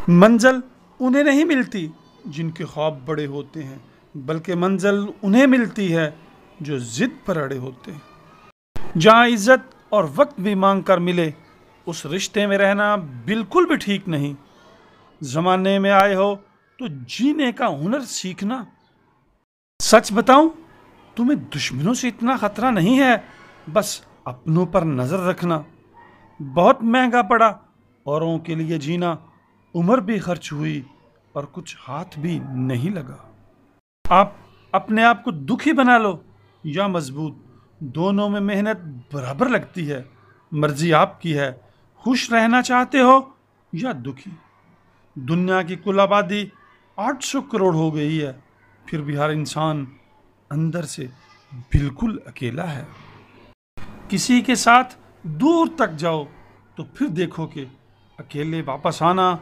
منزل انہیں نہیں ملتی جن کے خواب بڑے ہوتے ہیں، بلکہ منزل انہیں ملتی ہے جو ضد پر اڑے ہوتے ہیں۔ جہاں عزت اور وقت بھی مانگ کر ملے، اس رشتے میں رہنا بالکل بھی ٹھیک نہیں۔ زمانے میں آئے ہو تو جینے کا ہنر سیکھنا۔ سچ بتاؤں، تمہیں دشمنوں سے اتنا خطرہ نہیں ہے، بس اپنوں پر نظر رکھنا۔ بہت مہنگا پڑا اوروں کے لیے جینا، عمر بھی خرچ ہوئی اور کچھ ہاتھ بھی نہیں لگا۔ آپ اپنے آپ کو دکھی بنا لو یا مضبوط، دونوں میں محنت برابر لگتی ہے۔ مرضی آپ کی ہے، خوش رہنا چاہتے ہو یا دکھی۔ دنیا کی کل آبادی 800 کروڑ ہو گئی ہے، پھر بھی ہر انسان اندر سے بالکل اکیلا ہے۔ کسی کے ساتھ دور تک جاؤ تو پھر دیکھو کہ اکیلے واپس آنا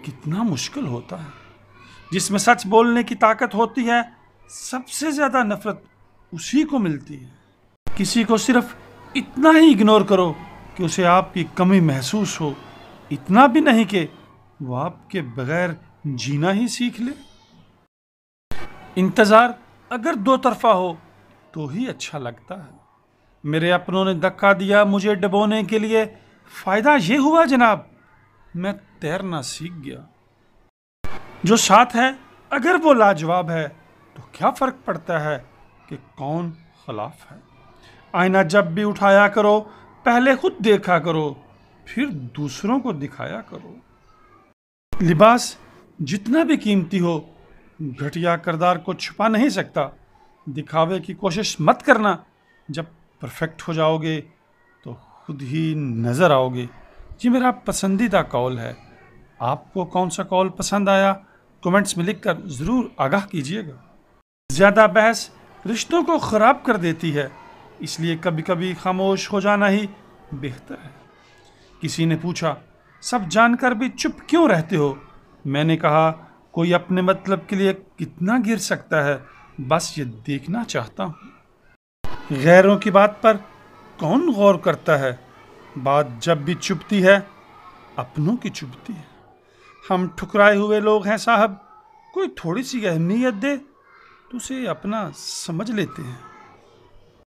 کتنا مشکل ہوتا ہے۔ جس میں سچ بولنے کی طاقت ہوتی ہے، سب سے زیادہ نفرت اسی کو ملتی ہے۔ کسی کو صرف اتنا ہی اگنور کرو کہ اسے آپ کی کمی محسوس ہو، اتنا بھی نہیں کہ وہ آپ کے بغیر جینا ہی سیکھ لے۔ انتظار اگر دو طرفہ ہو تو ہی اچھا لگتا ہے۔ میرے اپنوں نے دھکا دیا مجھے ڈبونے کے لیے، فائدہ یہ ہوا جناب، میں تیرنا سیکھ گیا۔ جو ساتھ ہے اگر وہ لاجواب ہے تو کیا فرق پڑتا ہے کہ کون خلاف ہے۔ آئینہ جب بھی اٹھایا کرو، پہلے خود دیکھا کرو، پھر دوسروں کو دکھایا کرو۔ لباس جتنا بھی قیمتی ہو، گھٹیا کردار کو چھپا نہیں سکتا۔ دکھاوے کی کوشش مت کرنا، جب پرفیکٹ ہو جاؤ گے تو خود ہی نظر آؤ گے۔ یہ میرا پسندیدہ قول ہے۔ آپ کو کون سا قول پسند آیا، کمنٹس میں لکھ کر ضرور آگاہ کیجیے گا۔ زیادہ بحث رشتوں کو خراب کر دیتی ہے، اس لیے کبھی کبھی خاموش ہو جانا ہی بہتر ہے۔ کسی نے پوچھا، سب جان کر بھی چپ کیوں رہتے ہو؟ میں نے کہا، کوئی اپنے مطلب کے لیے کتنا گر سکتا ہے، بس یہ دیکھنا چاہتا ہوں۔ غیروں کی بات پر کون غور کرتا ہے؟ بات جب بھی چبھتی ہے، اپنوں کی چبھتی ہے۔ ہم ٹھکرائے ہوئے لوگ ہیں صاحب، کوئی تھوڑی سی اہمیت دے تو اسے اپنا سمجھ لیتے ہیں۔